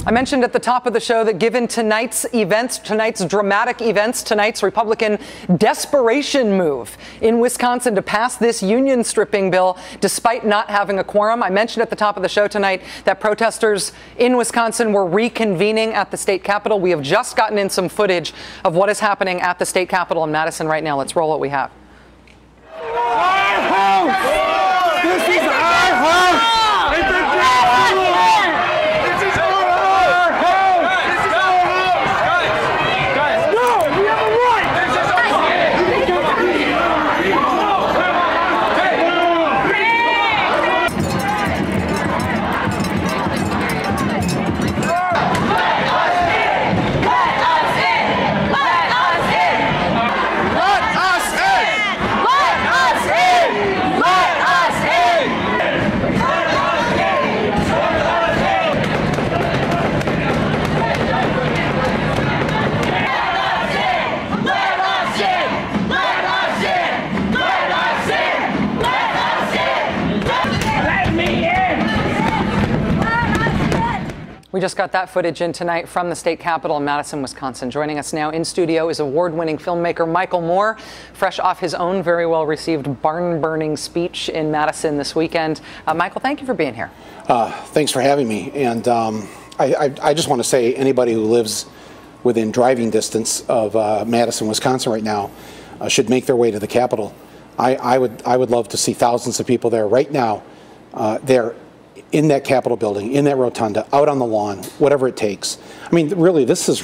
I mentioned at the top of the show that given tonight's dramatic events, tonight's Republican desperation move in Wisconsin to pass this union stripping bill despite not having a quorum. I mentioned at the top of the show tonight that protesters in Wisconsin were reconvening at the state capitol. We have just gotten in some footage of what is happening at the state capitol in Madison right now. Let's roll what we have. Our house! This is our house! It's a This is our house! This is our house! Guys! No! We have a right! This is our We just got that footage in tonight from the state capitol in Madison, Wisconsin. Joining us now in studio is award-winning filmmaker Michael Moore, fresh off his own very well-received barn-burning speech in Madison this weekend. Michael, thank you for being here. Thanks for having me. And I just want to say anybody who lives within driving distance of Madison, Wisconsin right now should make their way to the Capitol. I would love to see thousands of people there right now, there in that Capitol building, in that rotunda, out on the lawn, whatever it takes. I mean, really, this is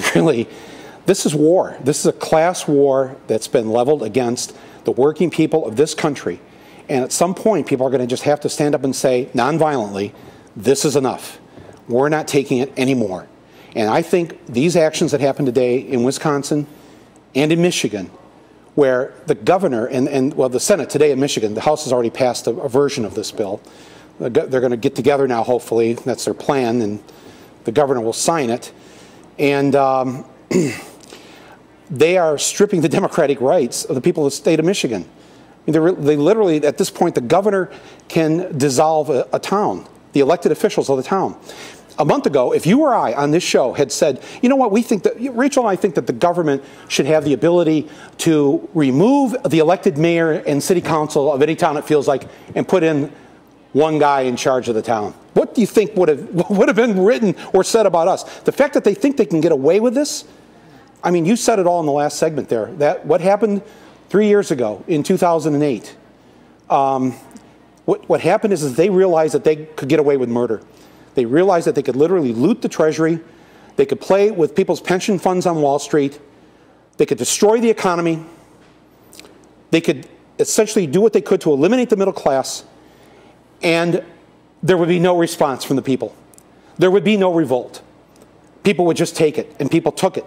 war. This is a class war that's been leveled against the working people of this country. And at some point, people are going to just have to stand up and say, nonviolently, this is enough. We're not taking it anymore. And I think these actions that happened today in Wisconsin and in Michigan, where the governor and the Senate today in Michigan, the House has already passed a version of this bill. They're going to get together now, hopefully. That's their plan, and the governor will sign it. And they are stripping the democratic rights of the people of the state of Michigan. I mean, they literally, at this point, the governor can dissolve a town, the elected officials of the town. A month ago, if you or I on this show had said, you know what, we think that, Rachel and I think that the government should have the ability to remove the elected mayor and city council of any town it feels like and put in one guy in charge of the town. What do you think would have been written or said about us? The fact that they think they can get away with this, I mean, you said it all in the last segment there. That what happened 3 years ago in 2008. What happened is they realized that they could get away with murder. They realized that they could literally loot the Treasury. They could play with people's pension funds on Wall Street. They could destroy the economy. They could essentially do what they could to eliminate the middle class. And there would be no response from the people. There would be no revolt. People would just take it, and people took it.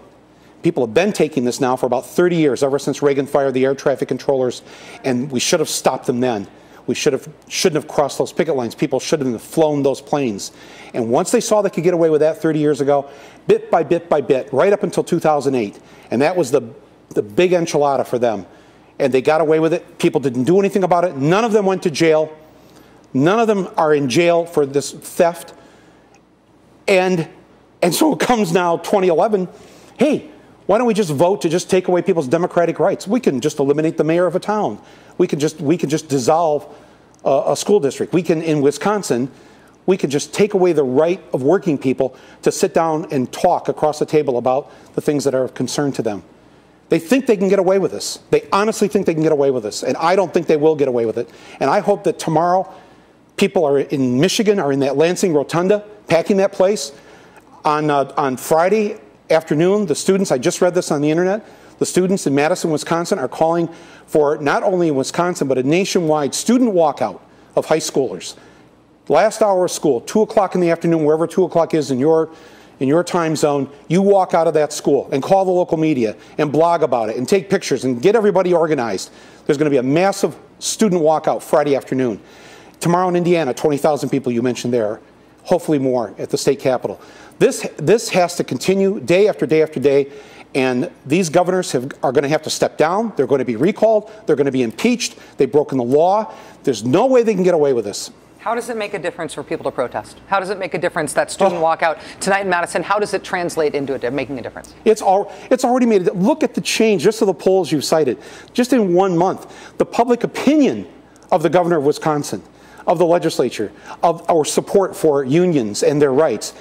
People have been taking this now for about 30 years, ever since Reagan fired the air traffic controllers, and we should have stopped them then. We shouldn't have crossed those picket lines. People shouldn't have flown those planes. And once they saw they could get away with that 30 years ago, bit by bit by bit, right up until 2008, and that was the big enchilada for them. And they got away with it. People didn't do anything about it. None of them went to jail. None of them are in jail for this theft. And so it comes now 2011, hey, why don't we just vote to just take away people's democratic rights? We can just eliminate the mayor of a town. We can just dissolve a school district. We can, in Wisconsin, we can just take away the right of working people to sit down and talk across the table about the things that are of concern to them. They think they can get away with this. They honestly think they can get away with this. And I don't think they will get away with it. And I hope that tomorrow people are in Michigan, are in that Lansing Rotunda, packing that place. On Friday afternoon, the students, I just read this on the internet, the students in Madison, Wisconsin are calling for not only in Wisconsin, but a nationwide student walkout of high schoolers. Last hour of school, 2 o'clock in the afternoon, wherever 2 o'clock is in your time zone, you walk out of that school and call the local media and blog about it and take pictures and get everybody organized. There's going to be a massive student walkout Friday afternoon. Tomorrow in Indiana, 20,000 people you mentioned there, hopefully more at the state capitol. This has to continue day after day after day, and these governors are going to have to step down. They're going to be recalled. They're going to be impeached. They've broken the law. There's no way they can get away with this. How does it make a difference for people to protest? How does it make a difference that student walkout tonight in Madison? How does it translate into it making a difference? It's already made it. Look at the change, just of the polls you've cited. Just in 1 month, the public opinion of the governor of Wisconsin, of the legislature, of our support for unions and their rights,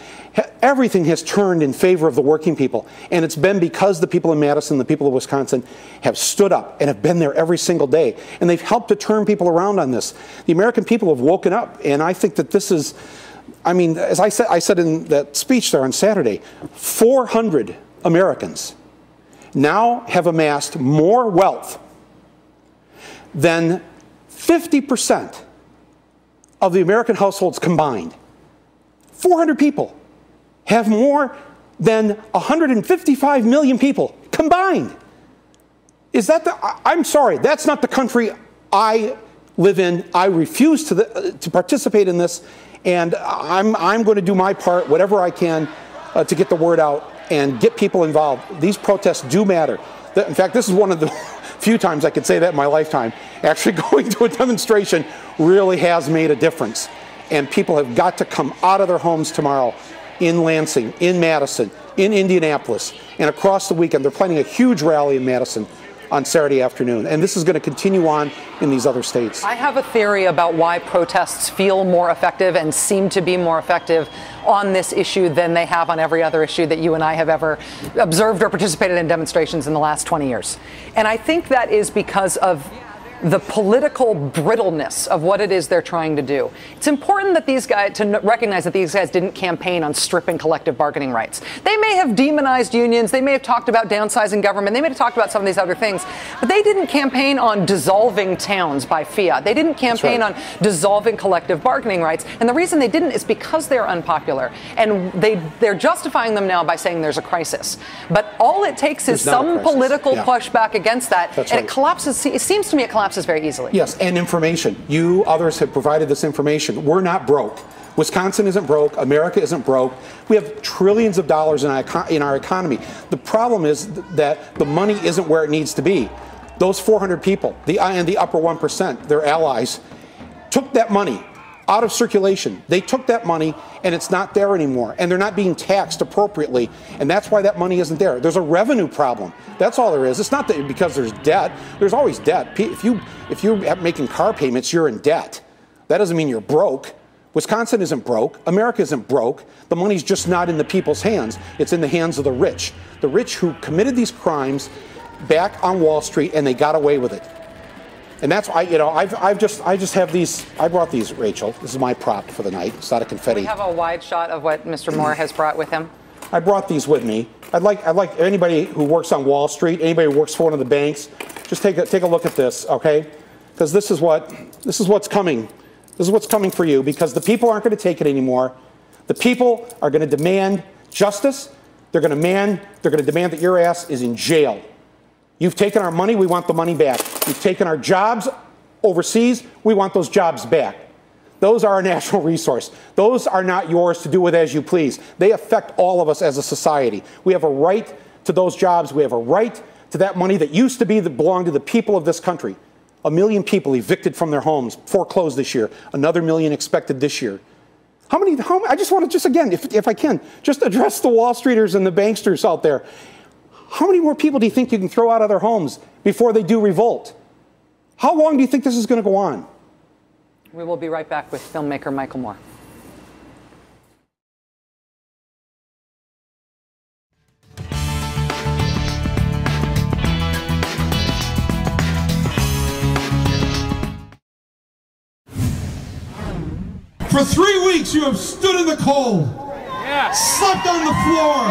everything has turned in favor of the working people. And it's been because the people in Madison, the people of Wisconsin, have stood up and have been there every single day. And they've helped to turn people around on this. The American people have woken up. And I think that this is, I mean, as I said in that speech there on Saturday, 400 Americans now have amassed more wealth than 50% of the American households combined. 400 people have more than 155 million people combined. Is that the, I'm sorry, that's not the country I live in. I refuse to participate in this, and I'm going to do my part, whatever I can, to get the word out and get people involved. These protests do matter. In fact, this is one of the few times I could say that in my lifetime. Actually going to a demonstration really has made a difference. And people have got to come out of their homes tomorrow in Lansing, in Madison, in Indianapolis, and across the weekend. They're planning a huge rally in Madison on Saturday afternoon. And this is going to continue on in these other states. I have a theory about why protests feel more effective and seem to be more effective on this issue than they have on every other issue that you and I have ever observed or participated in demonstrations in the last 20 years. And I think that is because of the political brittleness of what it is they're trying to do. It's important that these guys, to recognize that these guys didn't campaign on stripping collective bargaining rights. They may have demonized unions, they may have talked about downsizing government, they may have talked about some of these other things, but they didn't campaign on dissolving towns by fiat. They didn't campaign on dissolving collective bargaining rights. And the reason they didn't is because they're unpopular. And they're justifying them now by saying there's a crisis. But all it takes is some political pushback against that, and it collapses. It seems to me it collapses very easily. Yes, and information. You others have provided this information. We're not broke. Wisconsin isn't broke. America isn't broke. We have trillions of dollars in our economy. The problem is that the money isn't where it needs to be. Those 400 people, and the upper 1%, their allies, took that money out of circulation. They took that money, and it's not there anymore. And they're not being taxed appropriately. And that's why that money isn't there. There's a revenue problem. That's all there is. It's not that because there's debt. There's always debt. If you're making car payments, you're in debt. That doesn't mean you're broke. Wisconsin isn't broke. America isn't broke. The money's just not in the people's hands. It's in the hands of the rich. The rich who committed these crimes back on Wall Street, and they got away with it. And that's why, I just have these. I brought these, Rachel. This is my prop for the night. It's not a confetti. We have a wide shot of what Mr. Moore has brought with him. I brought these with me. I'd like anybody who works on Wall Street, anybody who works for one of the banks, just take a look at this, okay? Because this is what's coming. This is what's coming for you. Because the people aren't going to take it anymore. The people are going to demand justice. They're going to demand that your ass is in jail. You've taken our money, we want the money back. You've taken our jobs overseas, we want those jobs back. Those are our national resource. Those are not yours to do with as you please. They affect all of us as a society. We have a right to those jobs. We have a right to that money that used to belong to the people of this country. 1 million people evicted from their homes, foreclosed this year. Another million expected this year. I just want to again, if I can, just address the Wall Streeters and the banksters out there. How many more people do you think you can throw out of their homes before they do revolt? How long do you think this is going to go on? We will be right back with filmmaker Michael Moore. For 3 weeks you have stood in the cold, slept on the floor,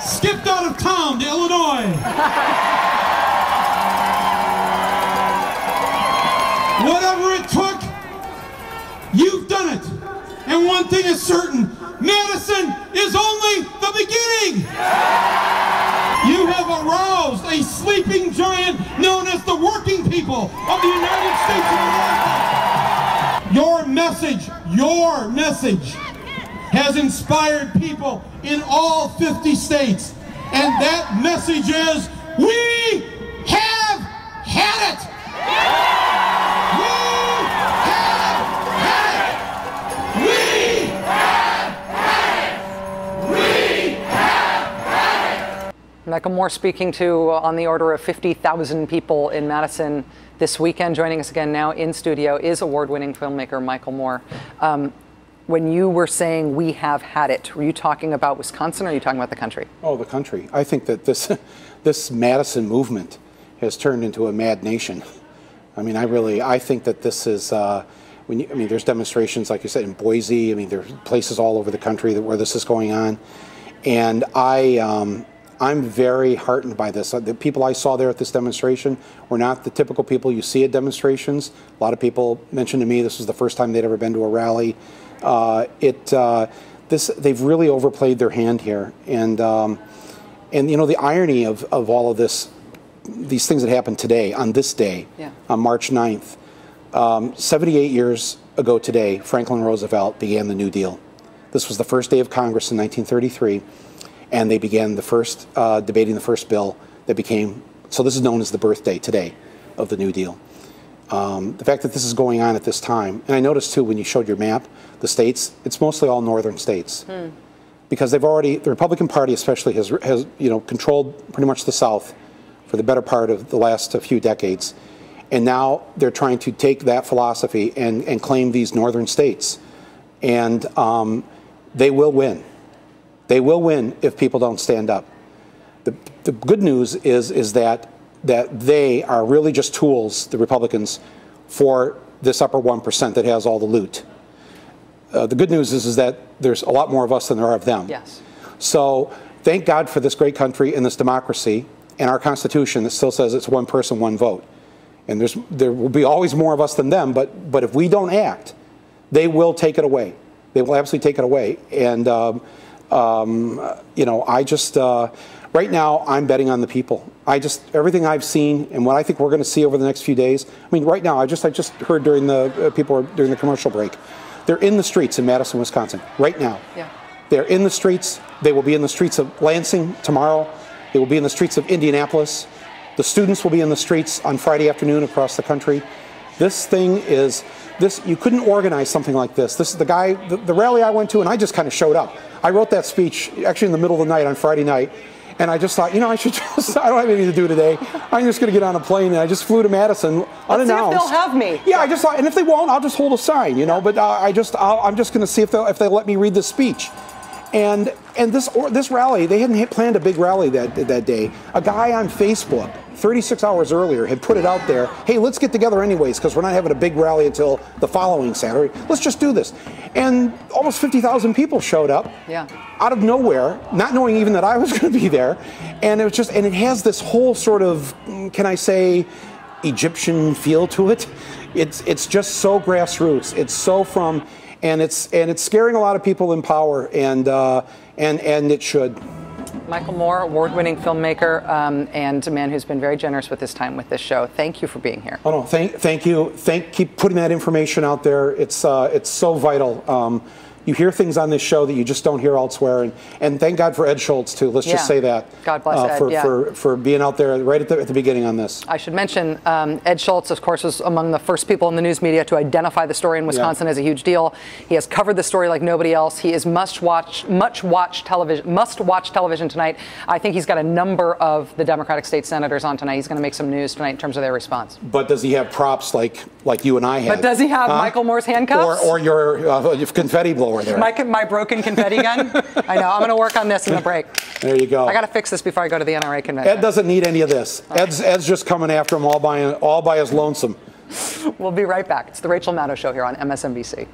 skipped out of town to Illinois. Whatever it took, you've done it. And one thing is certain, Madison is only the beginning. You have aroused a sleeping giant known as the working people of the United States of America. Your message has inspired people in all 50 states. And that message is, we have had it. Michael Moore speaking to on the order of 50,000 people in Madison this weekend. Joining us again now in studio is award-winning filmmaker Michael Moore. When you were saying we have had it, were you talking about Wisconsin or are you talking about the country? Oh, the country. I think that this Madison movement has turned into a mad nation. I mean, I think that this is, there's demonstrations, like you said, in Boise. I mean, there's places all over the country where this is going on. And I'm very heartened by this. The people I saw there at this demonstration were not the typical people you see at demonstrations. A lot of people mentioned to me this was the first time they'd ever been to a rally. They've really overplayed their hand here. And you know, the irony of all of this, these things that happened today, on this day, on March 9th, 78 years ago today, Franklin Roosevelt began the New Deal. This was the first day of Congress in 1933, and they began the first, debating the first bill that became, so this is known as the birthday today of the New Deal. The fact that this is going on at this time, and I noticed too when you showed your map, the states, it's mostly all northern states. Because they've already, the Republican Party especially has controlled pretty much the South for the better part of the last few decades. And now they're trying to take that philosophy and claim these northern states. And they will win. They will win if people don't stand up. The good news is that they are really just tools, the Republicans, for this upper 1% that has all the loot. The good news is that there's a lot more of us than there are of them. Yes. So thank God for this great country and this democracy and our Constitution that still says it's one person, one vote. And there will be always more of us than them, but if we don't act, they will take it away. They will absolutely take it away. And, you know, right now I'm betting on the people. Everything I've seen and what I think we're going to see over the next few days, I mean, right now, I just heard during the commercial break, they're in the streets in Madison, Wisconsin, right now. Yeah. They're in the streets. They will be in the streets of Lansing tomorrow. They will be in the streets of Indianapolis. The students will be in the streets on Friday afternoon across the country. This thing is, you couldn't organize something like this. This is the rally I went to, and I just kind of showed up. I wrote that speech actually in the middle of the night on Friday night, and I just thought, you know, I don't have anything to do today. I'm just going to get on a plane, and I just flew to Madison unannounced. Let's see if they'll have me. Yeah, I just thought, and if they won't, I'll just hold a sign, you know. But I'm just going to see if they'll let me read this speech. And this rally, they hadn't planned a big rally that day. A guy on Facebook, 36 hours earlier, had put it out there, hey, let's get together anyways, because we're not having a big rally until the following Saturday. Let's just do this. And almost 50,000 people showed up out of nowhere, not knowing even that I was going to be there. And it was just, and it has this whole sort of, can I say, Egyptian feel to it. It's just so grassroots. It's so from, and it's scaring a lot of people in power, and it should. Michael Moore, award-winning filmmaker, and a man who's been very generous with his time with this show. Thank you for being here. Oh no, thank you. Keep putting that information out there. It's so vital. You hear things on this show that you just don't hear elsewhere, and thank God for Ed Schultz too. Let's just say that. God bless Ed. For being out there right at the beginning on this. I should mention Ed Schultz, of course, was among the first people in the news media to identify the story in Wisconsin as a huge deal. He has covered the story like nobody else. He is must-watch television tonight. I think he's got a number of the Democratic state senators on tonight. He's going to make some news tonight in terms of their response. But does he have props like you and I had? But does he have Michael Moore's handcuffs? Or your confetti blower there? My broken confetti gun? I know. I'm going to work on this in the break. There you go. I got to fix this before I go to the NRA convention. Ed doesn't need any of this. Ed's just coming after him all by his lonesome. We'll be right back. It's the Rachel Maddow Show here on MSNBC.